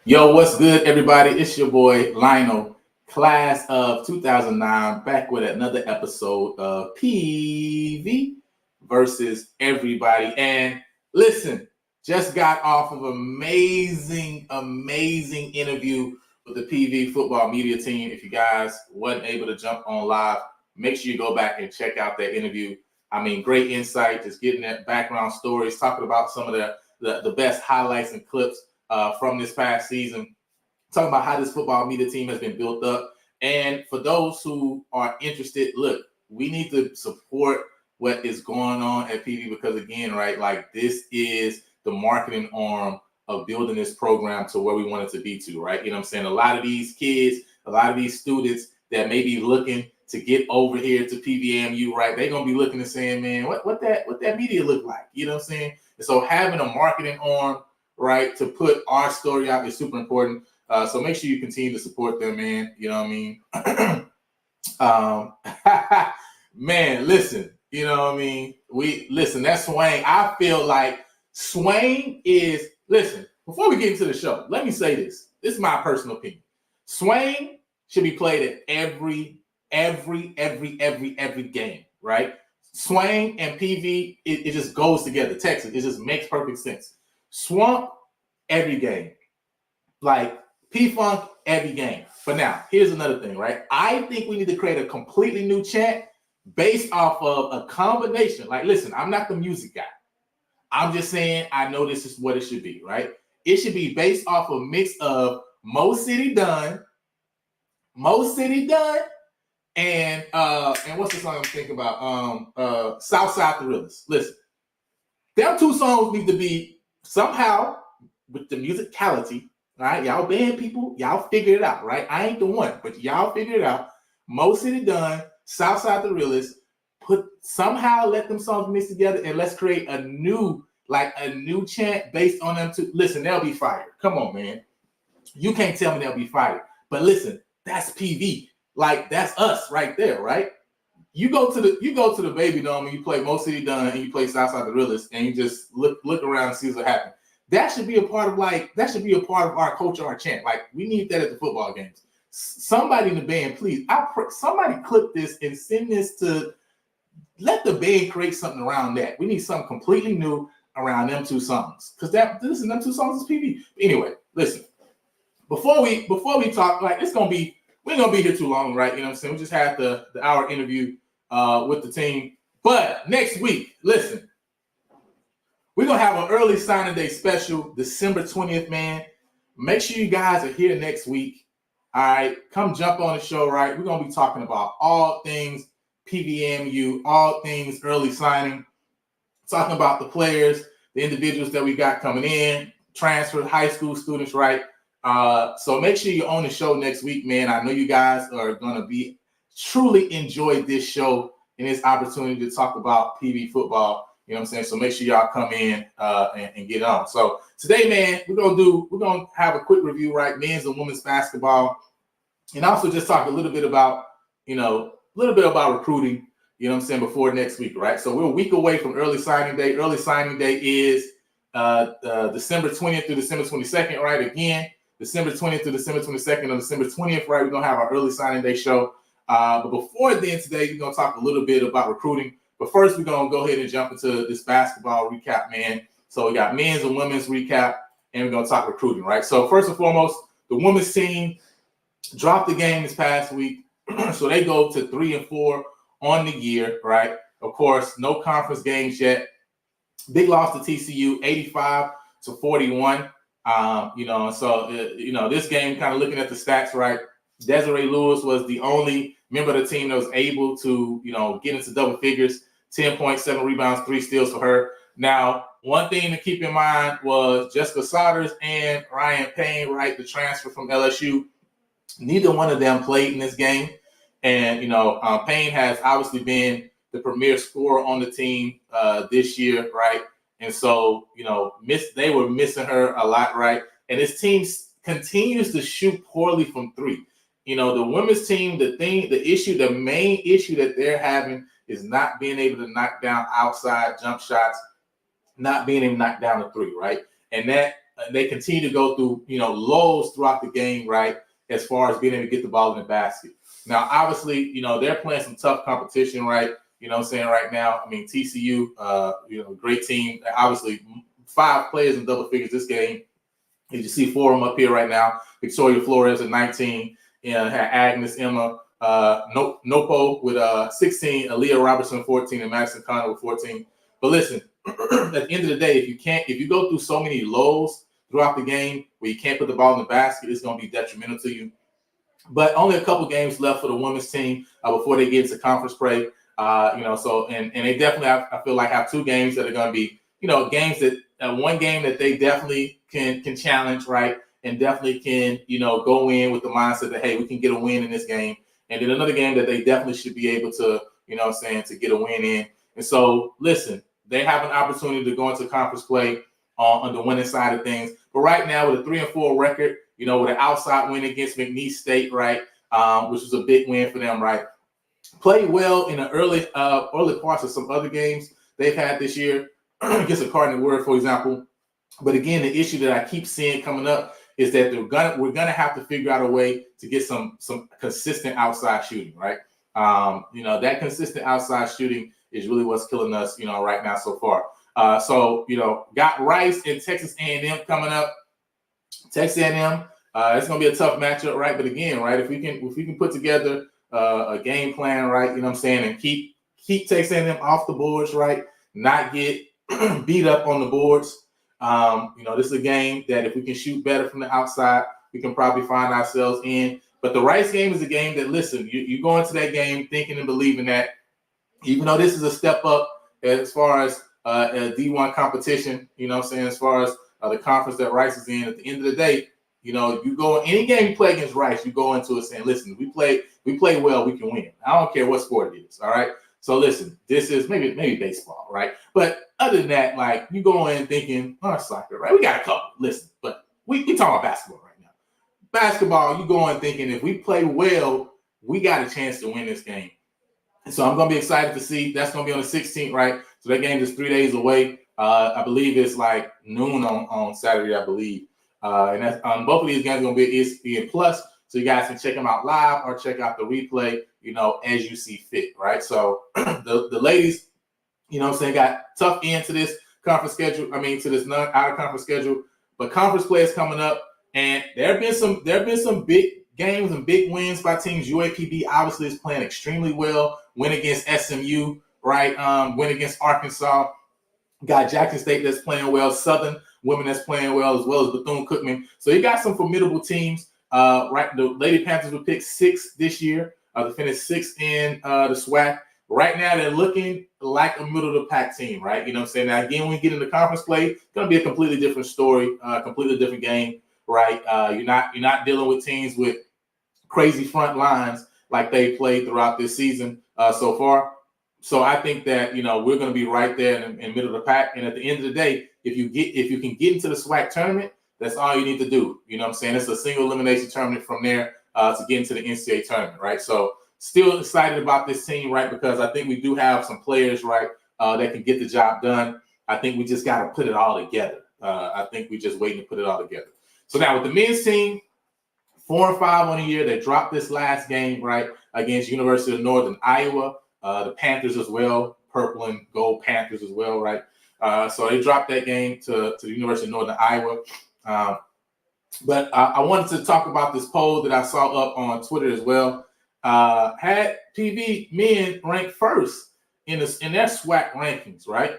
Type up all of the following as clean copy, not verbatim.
Yo, what's good, everybody? It's your boy Lionel, class of 2009, back with another episode of PV versus everybody. And listen, just got off of amazing interview with the PV football media team. If you guys wasn't able to jump on live, make sure you go back and check out that interview. I mean, great insight, just getting that background stories, talking about some of the best highlights and clips from this past season, talking about how this football media team has been built up. And for those who are interested, look, we need to support what is going on at PV because, again, right, like this is the marketing arm of building this program to where we want it to be to, right? You know what I'm saying? A lot of these kids, a lot of these students that may be looking to get over here to PVMU, right? They're going to be looking and saying, man, what that media look like? You know what I'm saying? And so having a marketing arm, right, to put our story out is super important. So make sure you continue to support them, man. You know what I mean? Man, listen, you know what I mean? That's Swain. I feel like Swain is, listen, before we get into the show, let me say this. This is my personal opinion. Swain should be played at every game, right? Swain and PV, it just goes together. Texas, it just makes perfect sense. Swamp every game, like P-Funk every game. But now, here's another thing, right? I think we need to create a completely new chant based off of a combination. Like, listen, I'm not the music guy. I'm just saying I know this is what it should be, right? It should be based off a mix of Mo City Done, and what's the song I'm thinking about? Southside Thrillers. Listen, them two songs need to be somehow with the musicality, right? Y'all band people, y'all figure it out, right? I ain't the one, but y'all figure it out. Mo City Done, Southside the Realist, somehow let them songs mix together and let's create a new chant based on them too. Listen, they'll be fired. Come on, man. You can't tell me they'll be fired. But listen, that's PV. Like, that's us right there, right? You go to the Baby Dome and you play Mo City Done and you play Southside the Realist and you just look around and see what happens. That should be a part of our culture, our chant. Like, we need that at the football games. Somebody in the band, please, somebody clip this and send this to, let the band create something around that. We need something completely new around them two songs. Because them two songs is PV. Anyway, listen, before we talk, like, we ain't gonna be here too long, right? You know what I'm saying? We just had the hour interview with the team. But next week, listen, we're going to have an early signing day special, December 20th, man. Make sure you guys are here next week. All right, come jump on the show, right? We're going to be talking about all things PVMU, all things early signing, talking about the players, the individuals that we got coming in, transfer, high school students, right? So make sure you're on the show next week, man. I know you guys are going to be truly enjoy this show and this opportunity to talk about PV football. You know what I'm saying? So make sure y'all come in and get on. So today, man, we're gonna have a quick review, right? Men's and women's basketball, and also just talk a little bit about, recruiting. You know what I'm saying, before next week, right? So we're a week away from early signing day. Early signing day is December 20th through December 22nd, right? Again, December 20th through December 22nd or December 20th, right? We're gonna have our early signing day show. But before then, today we're gonna talk a little bit about recruiting. But first, we're going to go ahead and jump into this basketball recap, man. So we got men's and women's recap, and we're going to talk recruiting, right? So first and foremost, the women's team dropped the game this past week. So they go to 3-4 on the year, right? Of course, no conference games yet. Big loss to TCU, 85-41. This game, kind of looking at the stats, right? Desiree Lewis was the only member of the team that was able to, get into double figures. 10.7 rebounds, 3 steals for her. Now, one thing to keep in mind was Jessica Saunders and Ryan Payne, right, the transfer from LSU. Neither one of them played in this game. And, Payne has obviously been the premier scorer on the team this year, right? And so, they were missing her a lot, right? And this team continues to shoot poorly from 3. The women's team, the main issue that they're having is not being able to knock down outside jump shots, not being able to knock down the 3, right? And that they continue to go through, lows throughout the game, right? As far as being able to get the ball in the basket. Now, obviously, they're playing some tough competition, right? You know what I'm saying, right now. I mean, TCU, great team. Obviously, 5 players in double figures this game. You see 4 of them up here right now. Victoria Flores at 19. Had Agnes Emma Nopo with 16, Aaliyah Robertson 14, and Madison Connor with 14. But listen, at the end of the day, if you go through so many lows throughout the game where you can't put the ball in the basket, it's going to be detrimental to you. But only a couple games left for the women's team before they get into conference play. And they definitely I feel like have 2 games that are going to be, games that one game that they definitely can challenge, right? And definitely can, go in with the mindset that, hey, we can get a win in this game. And then another game that they definitely should be able to, to get a win in. And so, listen, they have an opportunity to go into conference play on the winning side of things. But right now, with a 3-4 record, with an outside win against McNeese State, right, which was a big win for them, right? Played well in the early parts of some other games they've had this year against a Cardinal Word, for example. But again, the issue that I keep seeing coming up is that we're gonna have to figure out a way to get some consistent outside shooting, right? That consistent outside shooting is really what's killing us, right now so far. Got Rice and Texas A&M coming up. Texas A&M, it's gonna be a tough matchup, right? But again, right, if we can put together a game plan, right, and keep Texas A&M off the boards, right, not get beat up on the boards. This is a game that if we can shoot better from the outside, we can probably find ourselves in. But the Rice game is a game that, listen, you go into that game thinking and believing that, even though this is a step up as far as a D1 competition, as far as the conference that Rice is in, at the end of the day, you go any game you play against Rice, you go into it saying, listen, we play well, we can win. I don't care what sport it is, all right? So listen, this is maybe baseball, right? But other than that, like, you go in thinking, soccer, right? We got a couple. Listen, but we talking about basketball right now. Basketball, you go in thinking if we play well, we got a chance to win this game. And so I'm going to be excited to see. That's going to be on the 16th, right? So that game is 3 days away. I believe it's like noon on Saturday, I believe. And that's on both of these games going to be ESPN Plus. So you guys can check them out live or check out the replay, as you see fit, right? So the ladies, got tough end to this conference schedule. To this non-out-of-conference schedule. But conference play is coming up. And there have been some big games and big wins by teams. UAPB obviously is playing extremely well. Win against SMU, right? Win against Arkansas. Got Jackson State that's playing well. Southern women that's playing well, as well as Bethune-Cookman. So you got some formidable teams Right, the Lady Panthers were picked 6th this year. They finished 6th in the SWAC. Right now, they're looking like a middle of the pack team, right? You know what I'm saying? Now, again, when we get into conference play, it's going to be a completely different story, completely different game, right? You're not dealing with teams with crazy front lines like they played throughout this season so far. So I think that, you know, we're going to be right there in middle of the pack. And at the end of the day, if you can get into the SWAC tournament, that's all you need to do. You know what I'm saying? It's a single elimination tournament from there to get into the NCAA tournament, right? So still excited about this team, right? Because I think we do have some players, right, that can get the job done. I think we just got to put it all together. I think we're just waiting to put it all together. So now with the men's team, 4-5 on the year. They dropped this last game, right, against University of Northern Iowa. The Panthers as well, purple and gold Panthers as well, right? So they dropped that game to the University of Northern Iowa. But I wanted to talk about this poll that I saw up on Twitter as well. Had PV men ranked first in their SWAC rankings, right?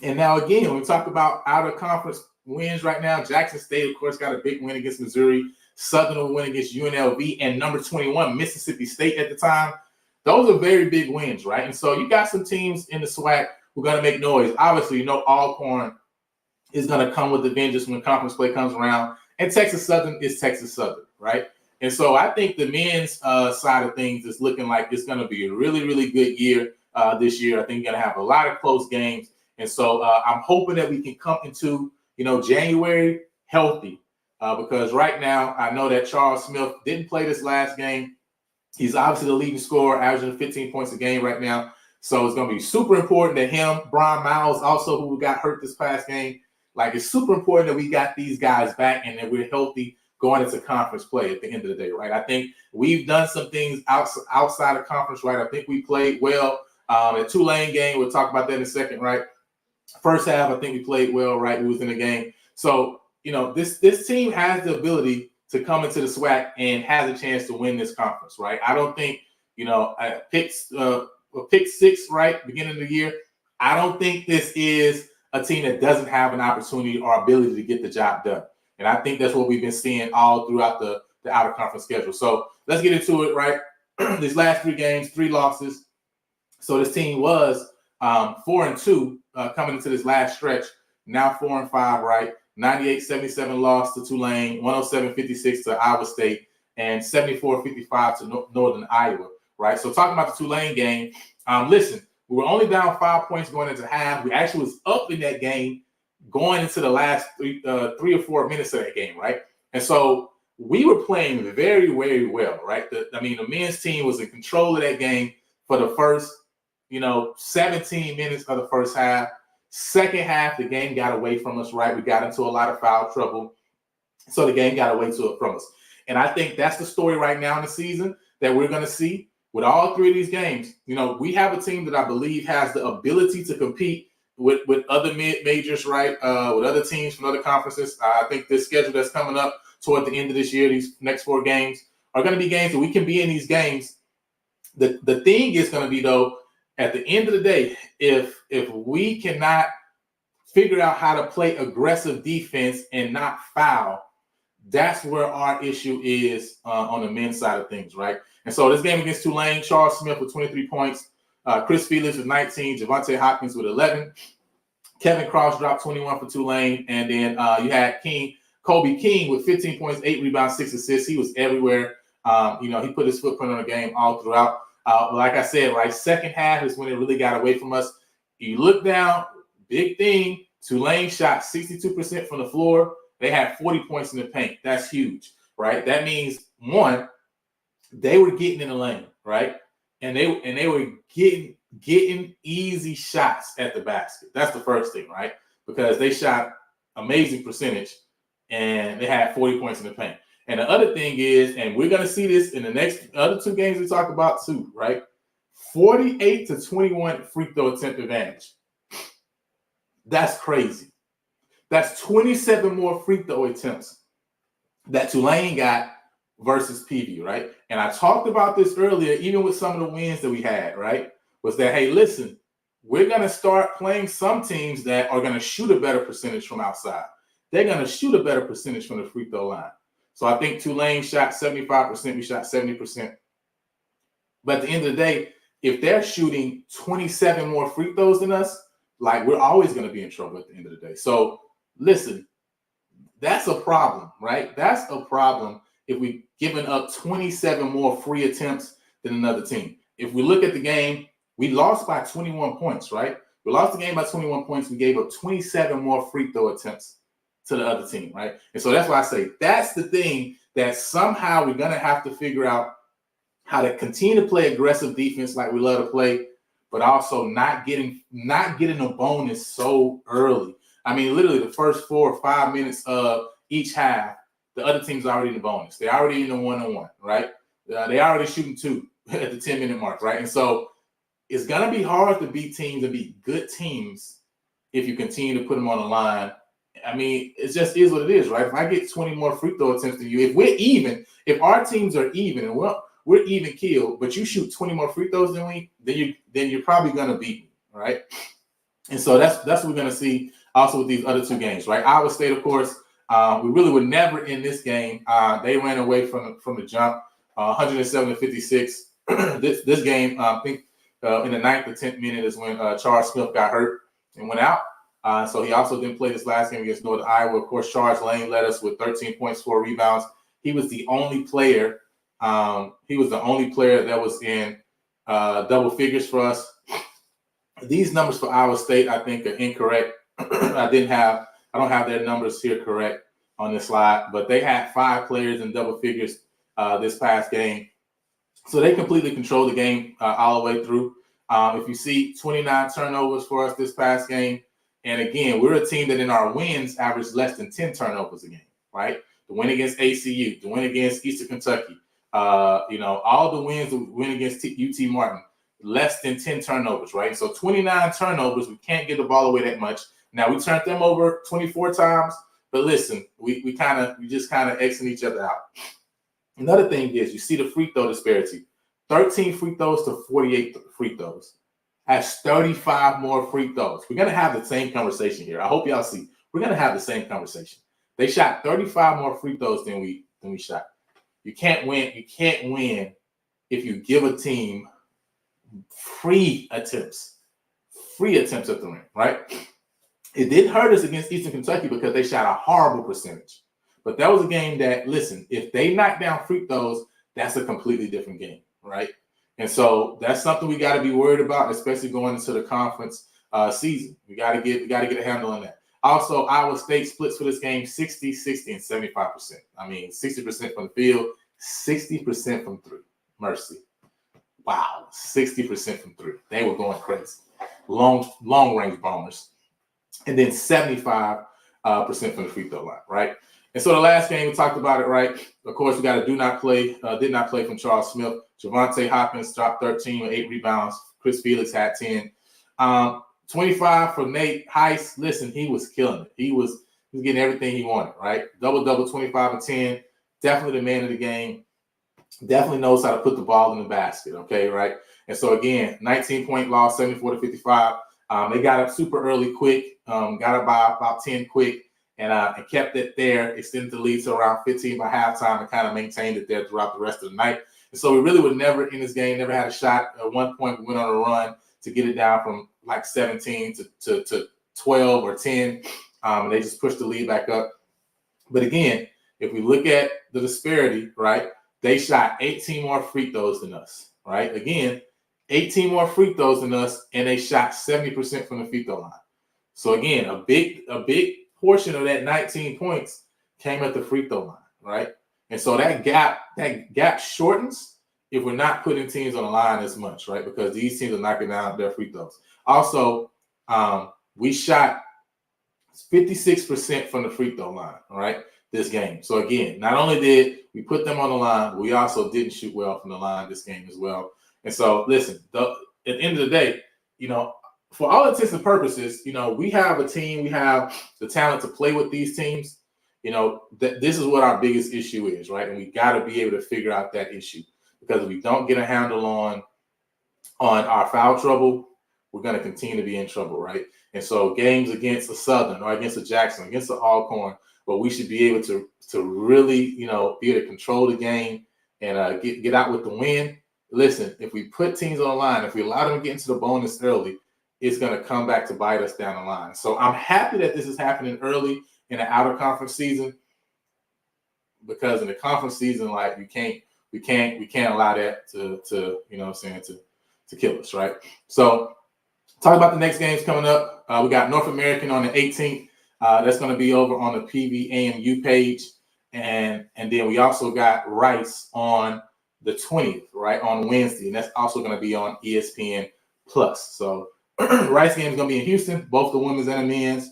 And now again, when we talk about out of conference wins right now, Jackson State, of course, got a big win against Missouri. Southern will win against UNLV and number 21, Mississippi State at the time. Those are very big wins, right? And so you got some teams in the SWAC who are going to make noise. Obviously, you know, Alcorn is going to come with the vengeance when conference play comes around. And Texas Southern is Texas Southern, right? And so I think the men's side of things is looking like it's going to be a really, really good year this year. I think you're going to have a lot of close games. And so I'm hoping that we can come into, you know, January healthy because right now I know that Charles Smith didn't play this last game. He's obviously the leading scorer, averaging 15 points a game right now. So it's going to be super important that him, Brian Miles, also who got hurt this past game, like it's super important that we got these guys back and that we're healthy going into conference play at the end of the day, right? I think we've done some things outside of conference, right? I think we played well. The Tulane game, we'll talk about that in a second, right? First half, I think we played well, right? We was in the game. So, you know, this team has the ability to come into the SWAC and has a chance to win this conference, right? I don't think, you know, pick 6, right, beginning of the year. I don't think this is a team that doesn't have an opportunity or ability to get the job done. And I think that's what we've been seeing all throughout the out-of-conference schedule. So let's get into it, right? These last 3 games, 3 losses. So this team was 4-2 coming into this last stretch. Now 4-5, right? 98-77 loss to Tulane, 107-56 to Iowa State, and 74-55 to Northern Iowa, right? So talking about the Tulane game, listen, we were only down 5 points going into half. We actually was up in that game going into the last 3 or 4 minutes of that game, right? And so we were playing very, very well, right? The men's team was in control of that game for the first, 17 minutes of the first half. Second half, the game got away from us, right? We got into a lot of foul trouble. So the game got away from us. And I think that's the story right now in the season that we're going to see with all 3 of these games. You know, we have a team that I believe has the ability to compete with other majors, right? With other teams from other conferences. I think this schedule that's coming up toward the end of this year, these next 4 games are going to be games that we can be in these games. The thing is going to be, though, at the end of the day, if we cannot figure out how to play aggressive defense and not foul, that's where our issue is on the men's side of things, right? And so this game against Tulane, Charles Smith with 23 points, Chris Felix with 19, Javante Hopkins with 11, Kevin Cross dropped 21 for Tulane, and then you had Kobe King with 15 points, 8 rebounds, 6 assists. He was everywhere. He put his footprint on the game all throughout. Like I said, right, second half is when it really got away from us. You look down, big thing, Tulane shot 62% from the floor. They had 40 points in the paint. That's huge, right? That means, one, they were getting in the lane, right? And they were getting easy shots at the basket. That's the first thing, right? Because they shot amazing percentage and they had 40 points in the paint. And the other thing is, and we're going to see this in the next other 2 games we talk about too, right? 48-21 free throw attempt advantage. That's crazy. That's 27 more free throw attempts that Tulane got versus PV, right? And I talked about this earlier, even with some of the wins that we had, right? Was that, hey, listen, we're going to start playing some teams that are going to shoot a better percentage from outside. They're going to shoot a better percentage from the free throw line. So I think Tulane shot 75%. We shot 70%. But at the end of the day, if they're shooting 27 more free throws than us, like, we're always going to be in trouble at the end of the day. So listen, that's a problem, right? That's a problem if we've given up 27 more free attempts than another team. If we look at the game, we lost by 21 points, right? We lost the game by 21 points. We gave up 27 more free throw attempts to the other team, right? And so that's why I say that's the thing that somehow we're going to have to figure out how to continue to play aggressive defense like we love to play, but also not getting a bonus so early. I mean, literally the first 4 or 5 minutes of each half, the other team's already in the bonus. They're already in the 1-on-1, right? They're already shooting 2 at the 10-minute mark, right? And so it's going to be hard to beat teams and beat good teams if you continue to put them on the line. I mean, it just is what it is, right? If I get 20 more free throw attempts than you, if we're even, if our teams are even, and we're even killed, but you shoot 20 more free throws than we, then you're probably going to beat me, right? And so that's what we're going to see also with these other 2 games, right? Iowa State, of course, we really were never in this game. They ran away from the jump, 107-56. This game, I think in the 9th or 10th minute is when Charles Smith got hurt and went out. So he also didn't play this last game against Northern Iowa. Of course, Charles Lane led us with 13 points, 4 rebounds. He was the only player. He was the only player that was in double figures for us. These numbers for Iowa State, I think, are incorrect. I don't have their numbers here correct on this slide, but they had 5 players in double figures this past game. So they completely controlled the game all the way through. If you see 29 turnovers for us this past game, and again, we're a team that in our wins average less than 10 turnovers a game, right? The win against ACU, the win against Eastern Kentucky, all the wins, the win against UT Martin, less than 10 turnovers, right? So 29 turnovers, we can't get the ball away that much. Now, we turned them over 24 times, but listen, we just kind of Xing each other out. Another thing is you see the free throw disparity. 13 free throws to 48 free throws. Has 35 more free throws. We're going to have the same conversation here. I hope y'all see. We're going to have the same conversation. They shot 35 more free throws than we shot. You can't win. You can't win if you give a team free attempts at the rim, right? It didn't hurt us against Eastern Kentucky because they shot a horrible percentage. But that was a game that, listen, if they knock down free throws, that's a completely different game, right? And so that's something we got to be worried about, especially going into the conference season. We got to get a handle on that. Also, Iowa State splits for this game 60, 60, and 75%. I mean, 60% from the field, 60% from 3. Mercy. Wow, 60% from 3. They were going crazy. Long range bombers. And then 75% from the free throw line, right? And so the last game, we talked about it, right? Of course, we got a did not play from Charles Smith. Javante Hopkins dropped 13 with 8 rebounds. Chris Felix had 10. 25 for Nate Heiss. Listen, he was killing it. He was getting everything he wanted, right? Double, 25 and 10. Definitely the man of the game. Definitely knows how to put the ball in the basket, okay, right? And so, again, 19-point loss, 74-55. They got up super early quick, got up by about 10 quick, and kept it there, extended the lead to around 15 by halftime, and kind of maintained it there throughout the rest of the night. And so we really were never in this game, never had a shot. At one point, we went on a run to get it down from like 17 to 12 or 10, and they just pushed the lead back up. But again, if we look at the disparity, right, they shot 18 more free throws than us, right? Again, 18 more free throws than us, and they shot 70% from the free throw line. So again, a big portion of that 19 points came at the free throw line, right? And so that gap shortens if we're not putting teams on the line as much, right? Because these teams are knocking down their free throws. Also, we shot 56% from the free throw line, all right, this game. So again, not only did we put them on the line, we also didn't shoot well from the line this game as well. And so, listen, at the end of the day, for all intents and purposes, we have a team, we have the talent to play with these teams. This is what our biggest issue is, right? And we got to be able to figure out that issue, because if we don't get a handle on our foul trouble, we're going to continue to be in trouble, right? And so games against a Southern or against a Jackson, against the Alcorn, but we should be able to really, be able to control the game and get out with the win. Listen, if we put teams on the line, if we allow them to get into the bonus early, it's going to come back to bite us down the line. So I'm happy that this is happening early in the outer conference season, because in the conference season, like we can't allow that to to kill us, right? So talk about the next games coming up. We got North American on the 18th. That's going to be over on the PVAMU page. And then we also got Rice on the 20th, right, on Wednesday. And that's also going to be on ESPN Plus. So Rice game is going to be in Houston, both the women's and the men's.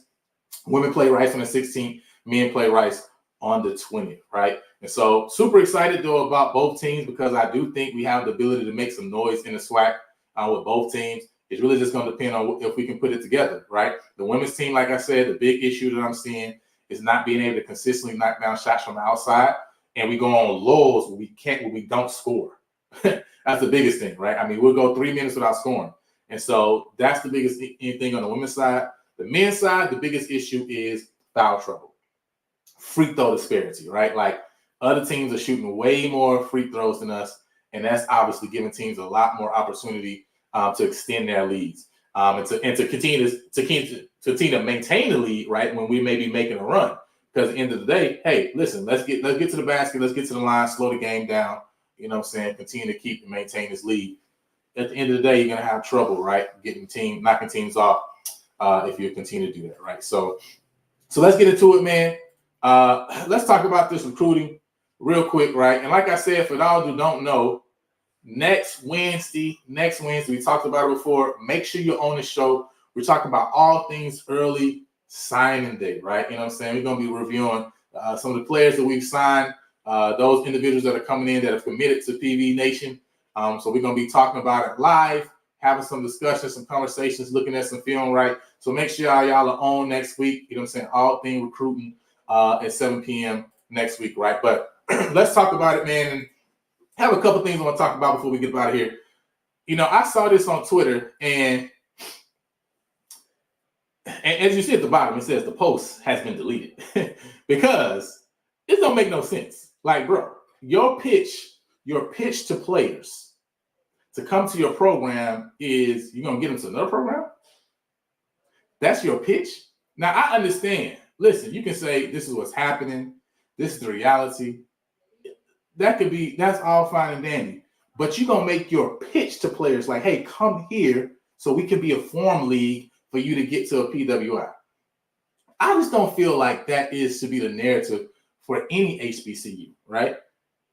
Women play Rice on the 16th. Men play Rice on the 20th, right? And so super excited, though, about both teams, because I do think we have the ability to make some noise in the SWAC with both teams. It's really just going to depend on if we can put it together, right? The women's team, like I said, the big issue that I'm seeing is not being able to consistently knock down shots from the outside. And we go on lulls when we don't score. That's the biggest thing, right? I mean, we'll go 3 minutes without scoring. And so that's the biggest thing on the women's side. The men's side, the biggest issue is foul trouble. Free throw disparity, right? Like, other teams are shooting way more free throws than us, and that's obviously giving teams a lot more opportunity to extend their leads and to continue to maintain the lead, right, when we may be making a run. Because at the end of the day, hey, listen, let's get to the basket, let's get to the line, slow the game down, continue to keep and maintain this lead. At the end of the day, you're gonna have trouble, right, knocking teams off if you continue to do that, right? So let's get into it, man. Let's talk about this recruiting real quick, right? And like I said, for those who don't know, next Wednesday, we talked about it before. Make sure you're on the show. We're talking about all things early signing day, right? You know what I'm saying? We're going to be reviewing some of the players that we've signed, those individuals that are coming in that have committed to PV Nation. So we're going to be talking about it live, having some discussions, some conversations, looking at some film, right? So make sure y'all are on next week. You know what I'm saying? All things recruiting at 7 p.m. next week, right? But let's talk about it, man, and have a couple things I want to talk about before we get out of here. I saw this on Twitter, and as you see at the bottom, it says the post has been deleted because it don't make no sense. Like, bro, your pitch to players to come to your program is you're going to get them to another program? That's your pitch? Now, I understand. Listen, you can say this is what's happening. This is the reality. That's all fine and dandy. But you're going to make your pitch to players like, hey, come here so we can be a form league for you to get to a PWI. I just don't feel like that is to be the narrative for any HBCU, right?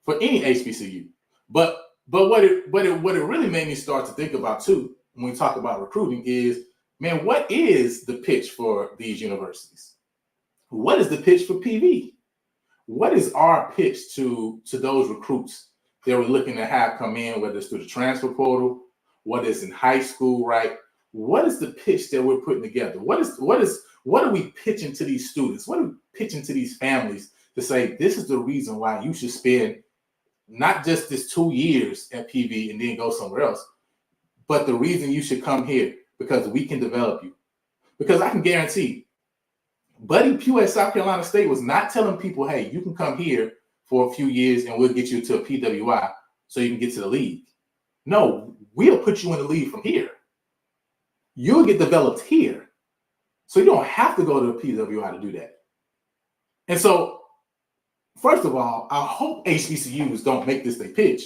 For any HBCU. But what it really made me start to think about too, when we talk about recruiting, is, man, what is the pitch for these universities? What is the pitch for PV? What is our pitch to those recruits that we're looking to have come in, whether it's through the transfer portal, whether it's in high school, right? What is the pitch that we're putting together? What are we pitching to these students? What are we pitching to these families to say, this is the reason why you should spend not just this 2 years at PV and then go somewhere else, but the reason you should come here, because we can develop you. Because I can guarantee Buddy Pugh at South Carolina State was not telling people, hey, you can come here for a few years and we'll get you to a PWI so you can get to the league. No, we'll put you in the league from here. You'll get developed here. So you don't have to go to the PWI to do that. And so, first of all, I hope HBCUs don't make this their pitch.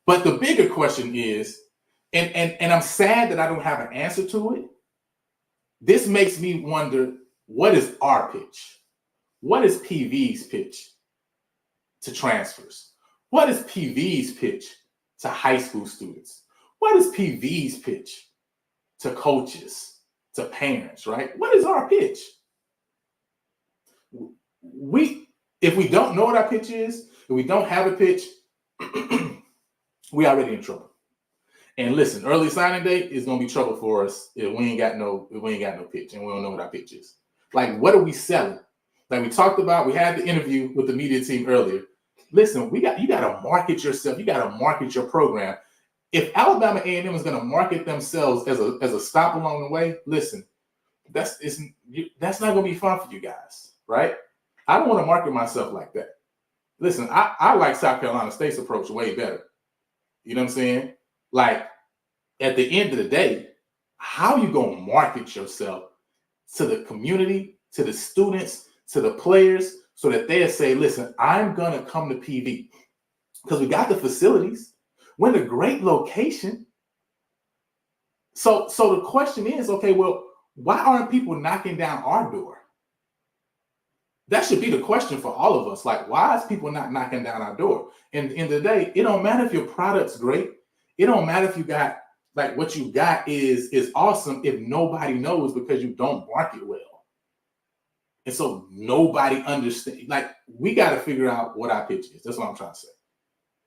But the bigger question is, and I'm sad that I don't have an answer to it. This makes me wonder, what is our pitch? What is PV's pitch to transfers? What is PV's pitch to high school students? What is PV's pitch to coaches, to parents, right? What is our pitch? If we don't know what our pitch is, if we don't have a pitch, we already in trouble. And listen, early signing day is gonna be trouble for us if we ain't got no pitch and we don't know what our pitch is. Like, what are we selling? Like we talked about, we had the interview with the media team earlier. Listen, you gotta market yourself, you gotta market your program. If Alabama A&M is gonna market themselves as a stop along the way, listen, that's not gonna be fun for you guys. right? I don't want to market myself like that. Listen, I like South Carolina State's approach way better. You know what I'm saying? Like, at the end of the day, how you going to market yourself to the community, to the students, to the players, so that they'll say, listen, I'm going to come to PV because we got the facilities. We're in a great location. So the question is, okay, well, why aren't people knocking down our door? That should be the question for all of us. Like, why is people not knocking down our door? And at the end of the day, it don't matter if your product's great. It don't matter if you got, like, what you got is awesome if nobody knows because you don't market well. And so nobody understands. Like, we got to figure out what our pitch is. That's what I'm trying to say.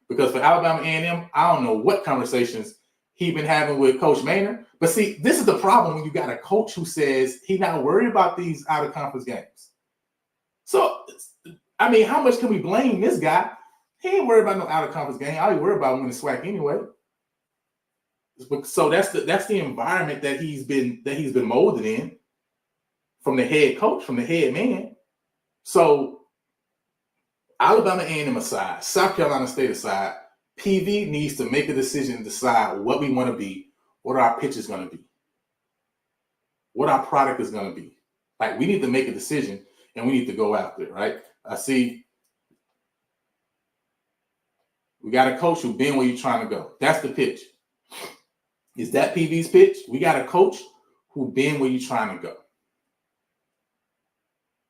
Because for Alabama A&M, I don't know what conversations he been having with Coach Maynard. But see, this is the problem when you got a coach who says he's not worried about these out-of-conference games. So, I mean, how much can we blame this guy? He ain't worried about no out-of-conference game. All he worried about winning SWAC anyway. So that's the environment that he's been molded in from the head coach, from the head man. So Alabama A&M aside, South Carolina State aside, PV needs to make a decision and decide what we want to be, what our pitch is going to be, what our product is going to be. Like, we need to make a decision and we need to go after it, right? I see we got a coach who been where you're trying to go. That's the pitch. Is that PV's pitch? We got a coach who been where you're trying to go.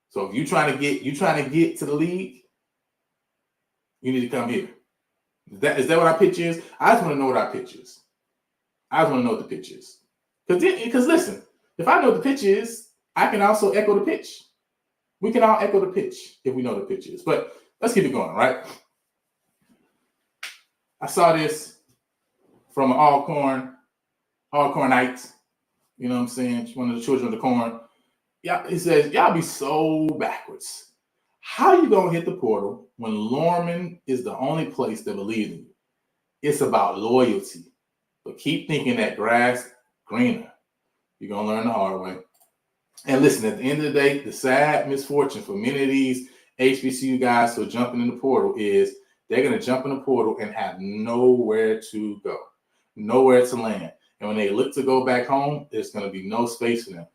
So if you're trying to get to the league, you need to come here. Is that what our pitch is? I just want to know what our pitch is. I just want to know what the pitch is. Because listen, if I know what the pitch is, I can also echo the pitch. We can all echo the pitch if we know the pitch is. But let's keep it going, right? I saw this from Alcornites. You know what I'm saying? One of the children of the corn. Yeah, he says, y'all be so backwards. How you gonna hit the portal when Lorman is the only place that believes in you? It's about loyalty. But keep thinking that grass greener. You're gonna learn the hard way. And listen, at the end of the day, the sad misfortune for many of these HBCU guys who are jumping in the portal is they're gonna jump in the portal and have nowhere to go, nowhere to land. And when they look to go back home, there's gonna be no space for them.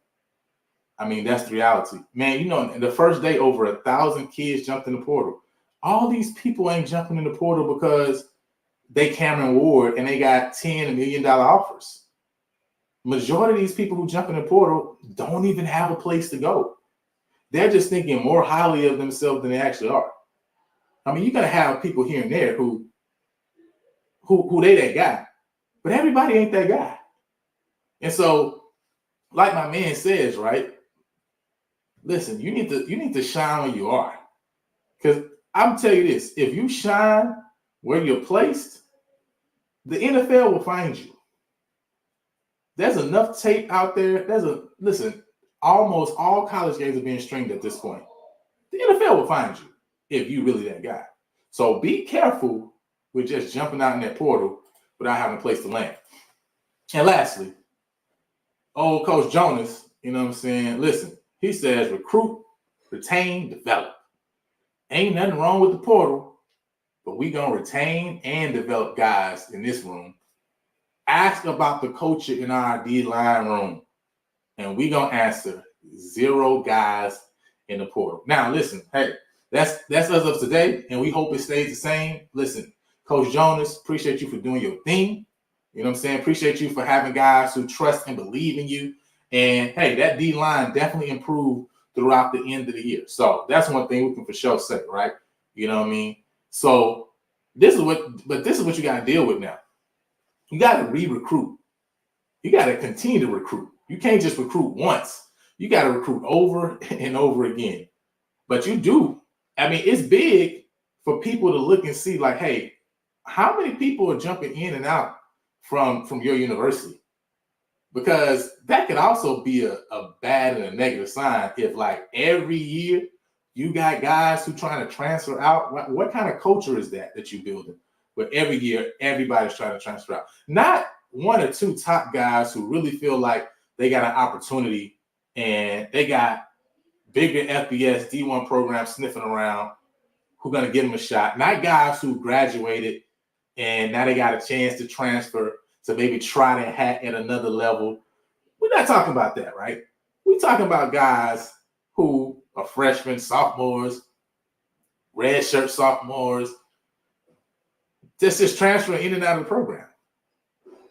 I mean, that's the reality. Man, you know, the first day over 1,000 kids jumped in the portal. All these people ain't jumping in the portal because they Cameron Ward and they got $10 million offers. Majority of these people who jump in the portal don't even have a place to go. They're just thinking more highly of themselves than they actually are. I mean, you're gonna have people here and there who they that guy, but everybody ain't that guy. And so, like my man says, right? Listen, you need to shine where you are. Because I'm telling you this, if you shine where you're placed, the NFL will find you. There's enough tape out there. Listen, almost all college games are being streamed at this point. The NFL will find you if you really that guy. So be careful with just jumping out in that portal without having a place to land. And lastly, old Coach Jonas, you know what I'm saying? Listen, he says recruit, retain, develop. Ain't nothing wrong with the portal, but we gonna retain and develop guys in this room. Ask about the culture in our D-line room, and we gonna answer 0 guys in the portal. Now, listen, hey, that's us of today, and we hope it stays the same. Listen, Coach Jonas, appreciate you for doing your thing. You know what I'm saying? Appreciate you for having guys who trust and believe in you. And hey, that D-line definitely improved throughout the end of the year. So that's one thing we can for sure say, right? You know what I mean? So this is what you got to deal with now. You got to re-recruit. You got to continue to recruit. You can't just recruit once. You got to recruit over and over again. But you do. I mean, it's big for people to look and see, like, hey, how many people are jumping in and out from your university? Because that could also be a bad and a negative sign if, like, every year you got guys who trying to transfer out. What kind of culture is that you're building? Where every year everybody's trying to transfer out. Not 1 or 2 top guys who really feel like they got an opportunity and they got bigger FBS D1 programs sniffing around who are going to give them a shot. Not guys who graduated and now they got a chance to transfer to maybe try their hat at another level. We're not talking about that, right? We're talking about guys who are freshmen, sophomores, redshirt sophomores, just transferring in and out of the program.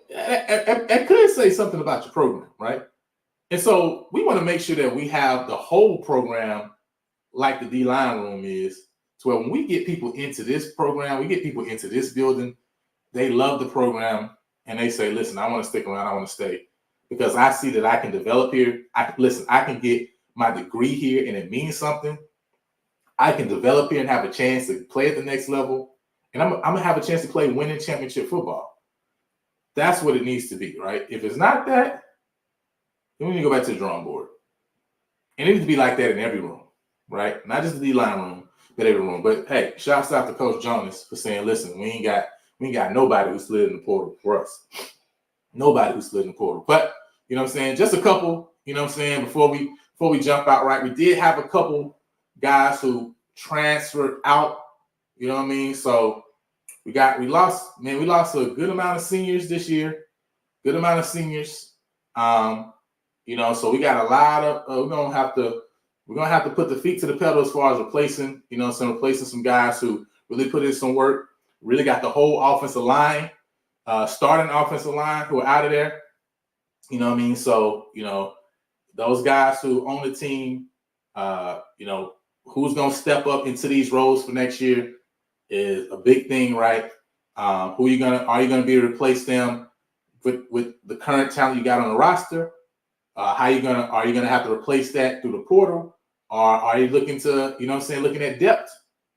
That could say something about your program, right? And so we want to make sure that we have the whole program like the D-line room is, to where when we get people into this program, we get people into this building, they love the program, and they say, listen, I want to stick around, I want to stay, because I see that I can develop here. I can get my degree here, and it means something. I can develop here and have a chance to play at the next level, and I'm going to have a chance to play winning championship football. That's what it needs to be, right? If it's not that, then we need to go back to the drawing board. And it needs to be like that in every room, right? Not just the D-line room, but every room. But hey, shouts out to Coach Jonas for saying, listen, we ain't got nobody who slid in the portal for us. Nobody who slid in the portal. But, you know what I'm saying, just a couple, you know what I'm saying, before we jump out, right, we did have a couple guys who transferred out, you know what I mean? So we lost a good amount of seniors this year. Good amount of seniors. You know, so we got a lot of we're gonna have to put the feet to the pedal as far as replacing some guys who really put in some work, really got the whole offensive line, starting offensive line who are out of there. You know what I mean? So, you know, those guys who own the team, you know, who's gonna step up into these roles for next year is a big thing, right? Are you gonna be able to replace them with the current talent you got on the roster? Are you gonna have to replace that through the portal, or are you looking to, you know what I'm saying, looking at depth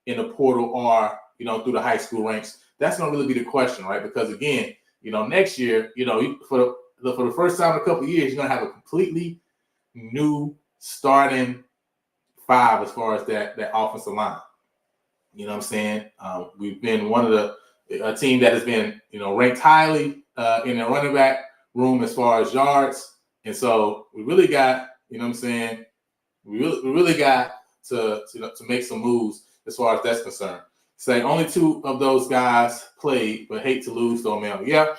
in the portal, or, you know, through the high school ranks? That's gonna really be the question, right? Because again, you know, next year, you know, for the first time in a couple of years, you're gonna have a completely new starting five as far as that offensive line. You know what I'm saying? We've been one of a team that has been, you know, ranked highly in the running back room as far as yards. And so we really got, you know what I'm saying, we really got to make some moves as far as that's concerned. Say only two of those guys played, but hate to lose Domel. Yeah.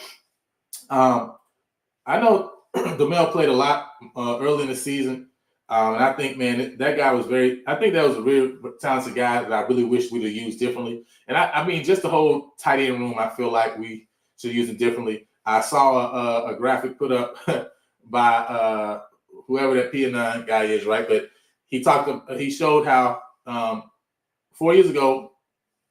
I know Domel played a lot early in the season. And I think, man, that guy was I think that was a real talented guy that I really wish we'd have used differently. And I mean, just the whole tight end room, I feel like we should use it differently. I saw a graphic put up by whoever that P9 guy is, right? But he showed how 4 years ago,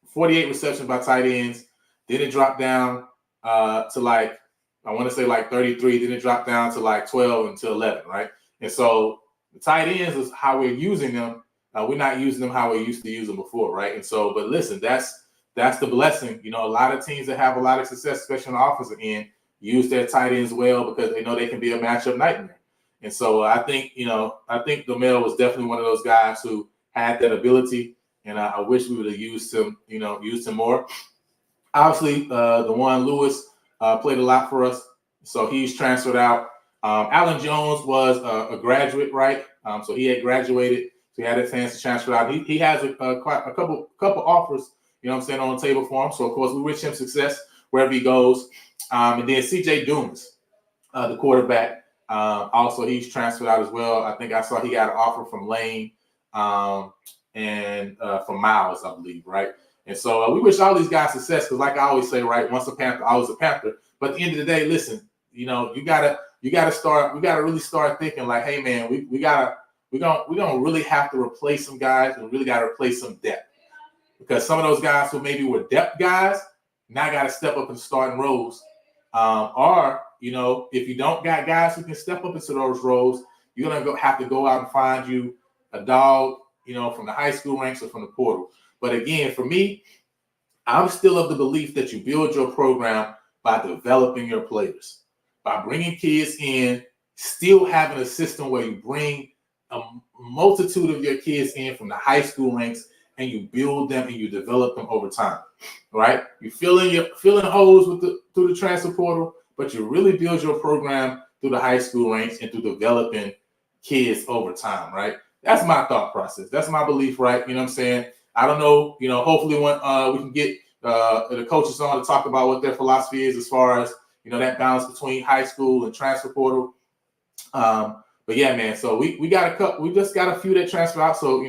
48 receptions by tight ends. Then it dropped down to like, I want to say like 33. Then it dropped down to like 12 until 11, right? And so the tight ends is how we're using them. We're not using them how we used to use them before, right? And so, but listen, that's the blessing. You know, a lot of teams that have a lot of success, especially on the offensive end, use their tight ends well because they know they can be a matchup nightmare. And so I think Domel was definitely one of those guys who had that ability, and I wish we would have used him more. Obviously, the one Lewis played a lot for us, so he's transferred out. Alan Jones was a graduate, right? So he had graduated, so he had a chance to transfer out. He has a couple offers, you know what I'm saying, on the table for him. So of course we wish him success wherever he goes. And then CJ Dumas, the quarterback, also he's transferred out as well. I think I saw he got an offer from Lane and from Miles, I believe, right? And so we wish all these guys success because, like I always say, right, once a Panther, always a Panther. But at the end of the day, listen, you know, we gotta really start thinking like, hey man, we're gonna really have to replace some guys and really gotta replace some depth. Because some of those guys who maybe were depth guys now gotta step up and start in roles. Or, you know, if you don't got guys who can step up into those roles, you're gonna have to go out and find you a dog, you know, from the high school ranks or from the portal. But again, for me, I'm still of the belief that you build your program by developing your players, by bringing kids in, still having a system where you bring a multitude of your kids in from the high school ranks and you build them and you develop them over time, right? You filling holes through the transfer portal, but you really build your program through the high school ranks and through developing kids over time, right? That's my thought process. That's my belief, right? You know what I'm saying? I don't know. Hopefully when we can get the coaches on to talk about what their philosophy is as far as that balance between high school and transfer portal. But yeah, man. So we got a couple. We just got a few that transfer out. So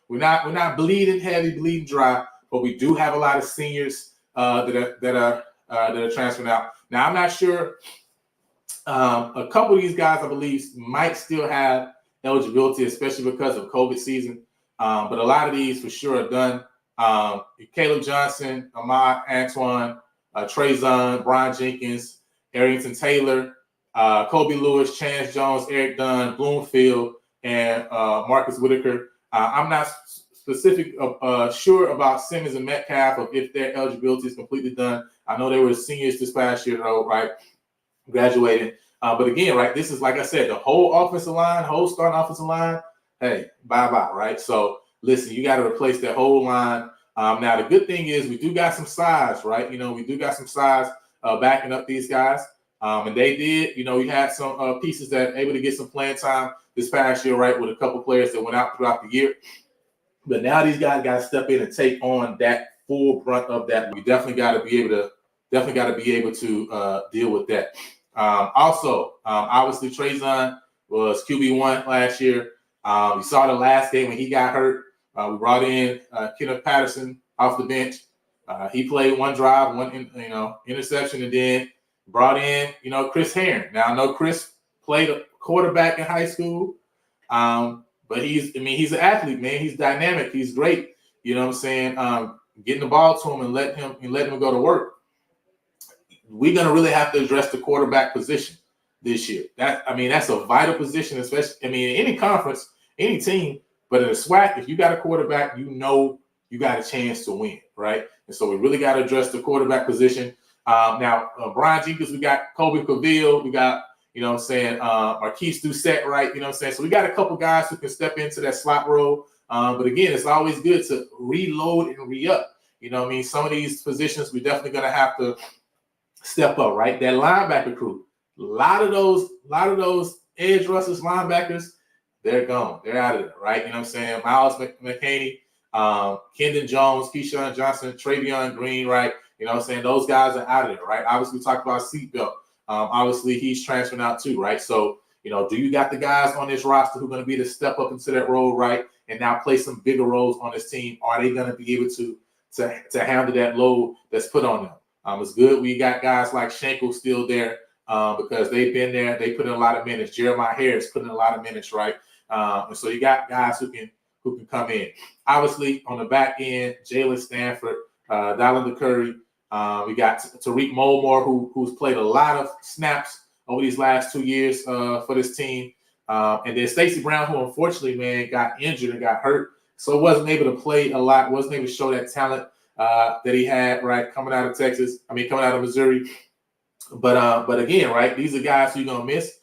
we're not bleeding heavy, bleeding dry, but we do have a lot of seniors that are transferring out. Now I'm not sure. A couple of these guys, I believe, might still have eligibility, especially because of COVID season. But a lot of these for sure are done. Caleb Johnson, Ahmad Antoine, Trezon, Brian Jenkins, Arrington Taylor, Kobe Lewis, Chance Jones, Eric Dunn, Bloomfield, and Marcus Whitaker. I'm not sure about Simmons and Metcalf of if their eligibility is completely done. I know they were seniors this past year, though, right? Graduating. But again, right, this is, like I said, the whole offensive line, whole starting offensive line, hey, bye-bye, right? So, listen, you got to replace that whole line. Now, the good thing is we do got some size, right? We do got some size backing up these guys. And they did, we had some pieces that able to get some playing time this past year, right, with a couple players that went out throughout the year. But now these guys got to step in and take on that full brunt of that. We definitely got to be able to deal with that. Obviously, Trezon was QB1 last year. We saw the last game when he got hurt. We brought in Kenneth Patterson off the bench. He played one drive, one interception, and then brought in Chris Herron. Now I know Chris played a quarterback in high school, but he's an athlete, man. He's dynamic. He's great. You know what I'm saying? Getting the ball to him and letting him go to work. We're going to really have to address the quarterback position this year. That's a vital position, especially, in any conference, any team, but in a SWAC, if you got a quarterback, you got a chance to win, right? And so we really got to address the quarterback position. Now, Brian Jenkins, we got Kobe Cavill, we got, Marquise Doucette, right? So we got a couple guys who can step into that slot role. But again, it's always good to reload and re-up. Some of these positions we're definitely going to have to step up, right? That linebacker crew, a lot of those edge rushers, linebackers, they're gone. They're out of there, right? Miles McCaney, Kendon Jones, Keyshawn Johnson, Travion Green, right? Those guys are out of there, right? Obviously, we talked about Seatbelt. Obviously, he's transferring out too, right? So, do you got the guys on this roster who are going to be able to step up into that role, right? And now play some bigger roles on this team? Are they going to be able to handle that load that's put on them? It's good we got guys like Schenkel still there because they've been there. They put in a lot of minutes. Jeremiah Harris put in a lot of minutes, right? And so you got guys who can come in. Obviously, on the back end, Jalen Stanford, Dylan Curry. We got Tariq Mulmore, who's played a lot of snaps over these last 2 years for this team. And then Stacey Brown, who unfortunately, man, got injured and got hurt. So wasn't able to play a lot, wasn't able to show that talent that he had, right, coming out of Missouri. But again, right, these are guys who you're going to miss,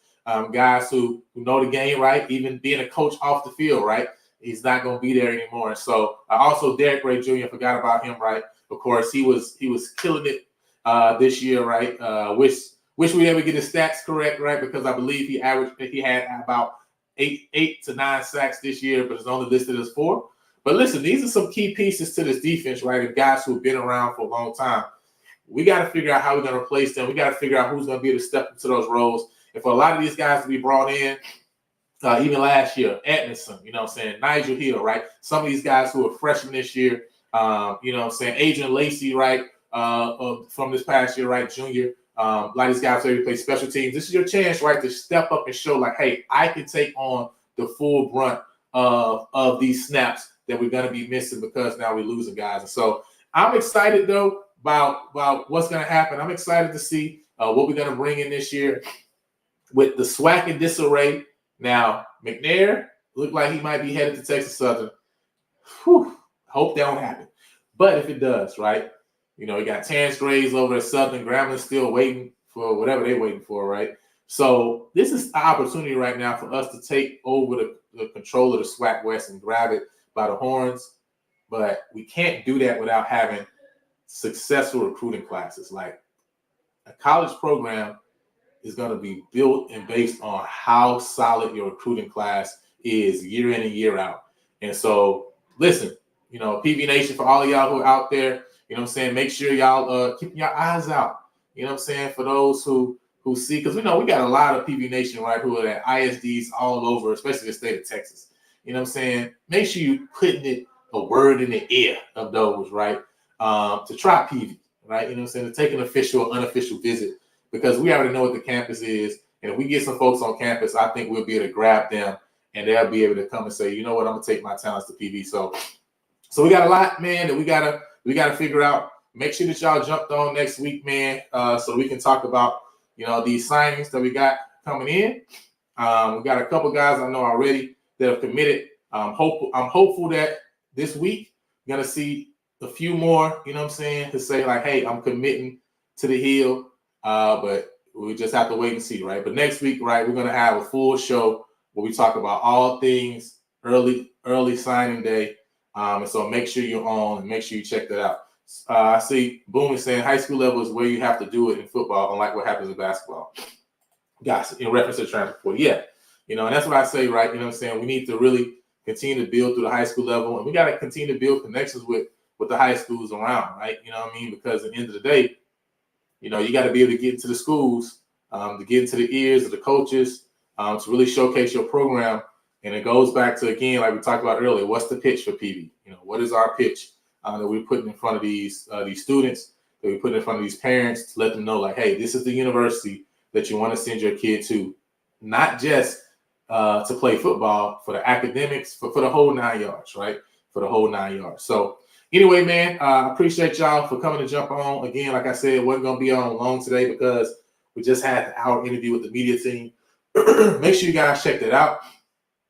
guys who know the game, right, even being a coach off the field, right, he's not going to be there anymore. So also Derek Gray Jr., forgot about him, right, of course, he was killing it this year, right, wish we ever get his stats correct, right, because I believe he had about eight to 9 sacks this year, but it's only listed as 4. But listen, these are some key pieces to this defense, right? And guys who've been around for a long time. We got to figure out how we're going to replace them. We got to figure out who's going to be able to step into those roles. And for a lot of these guys to be brought in, even last year, Edmondson, Nigel Hill, right? Some of these guys who are freshmen this year, Adrian Lacey, right? From this past year, right? Junior. A lot of these guys already play special teams. This is your chance, right, to step up and show like, hey, I can take on the full brunt of these snaps that we're going to be missing because now we're losing guys. And so I'm excited, though, about what's going to happen. I'm excited to see what we're going to bring in this year with the SWAC in disarray. Now, McNair looked like he might be headed to Texas Southern. Whew, hope that don't happen. But if it does, right, you got Terrence Graves over at Southern. Grambling still waiting for whatever they're waiting for, right? So this is an opportunity right now for us to take over the control of the SWAC West and grab it by the horns, but we can't do that without having successful recruiting classes. Like a college program is going to be built and based on how solid your recruiting class is year in and year out. And so, listen, PV Nation, for all of y'all who are out there, make sure y'all keep your eyes out. For those who see, because we got a lot of PV Nation, right, who are at ISDs all over, especially the state of Texas. Make sure you putting a word in the ear of those, right, to try PV, right? To take an official or unofficial visit, because we already know what the campus is. And if we get some folks on campus, I think we'll be able to grab them and they'll be able to come and say, you know what, I'm gonna take my talents to PV. So we got a lot, man, that we gotta figure out. Make sure that y'all jumped on next week, man, so we can talk about these signings that we got coming in. We got a couple guys I know already that have committed. I'm hopeful that this week you're gonna see a few more, to say like, hey, I'm committing to the Hill. But we just have to wait and see, right? But next week, right, we're gonna have a full show where we talk about all things early signing day. And so make sure you're on and make sure you check that out. I see Boom is saying high school level is where you have to do it in football, unlike what happens in basketball. Guys, in reference to transfer portal, yeah. And that's what I say, right? We need to really continue to build through the high school level, and we got to continue to build connections with the high schools around, right? Because at the end of the day, you got to be able to get into the schools, to get into the ears of the coaches, to really showcase your program. And it goes back to, again, like we talked about earlier, what's the pitch for PV? What is our pitch that we're putting in front of these students, that we put in front of these parents to let them know, like, hey, this is the university that you want to send your kid to, not just to play football, for the academics, for the whole 9 yards, right? For the whole 9 yards. So anyway, man, I appreciate y'all for coming to jump on. Again, like I said, wasn't going to be on long today because we just had the hour interview with the media team. Make sure you guys check that out.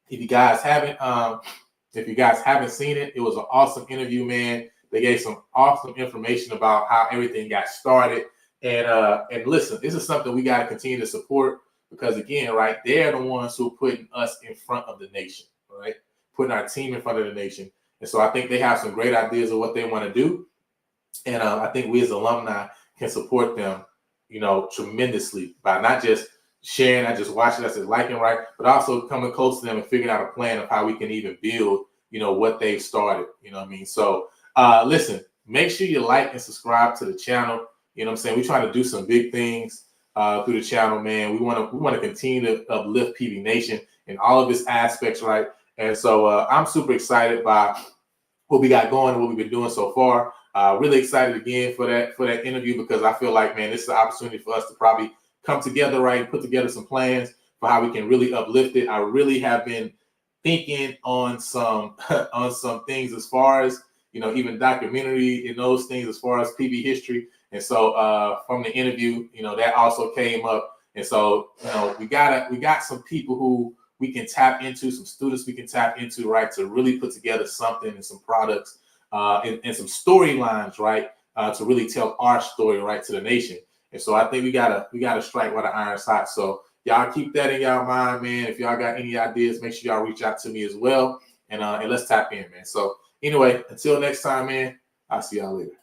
If you guys haven't seen it, it was an awesome interview, man. They gave some awesome information about how everything got started. And listen, this is something we got to continue to support because, again, right, they're the ones who are putting us in front of the nation, right? Putting our team in front of the nation. And so I think they have some great ideas of what they want to do. And I think we as alumni can support them, tremendously by not just sharing, not just watching us and liking, right, but also coming close to them and figuring out a plan of how we can even build, what they've started. So listen, make sure you like and subscribe to the channel. We're trying to do some big things through the channel, man. We want to continue to uplift PV Nation in all of its aspects, right? And so I'm super excited by what we got going and what we've been doing so far. Really excited again for that interview because I feel like, man, this is an opportunity for us to probably come together, right, and put together some plans for how we can really uplift it. I really have been thinking on some things as far as, even documentary and those things as far as PV history. And so from the interview, that also came up. And so, we got some people who we can tap into, some students we can tap into, right, to really put together something and some products and some storylines, right, to really tell our story, right, to the nation. And so I think we gotta strike while the iron's hot. So y'all keep that in y'all mind, man. If y'all got any ideas, make sure y'all reach out to me as well, and let's tap in, man. So anyway, until next time, man, I'll see y'all later.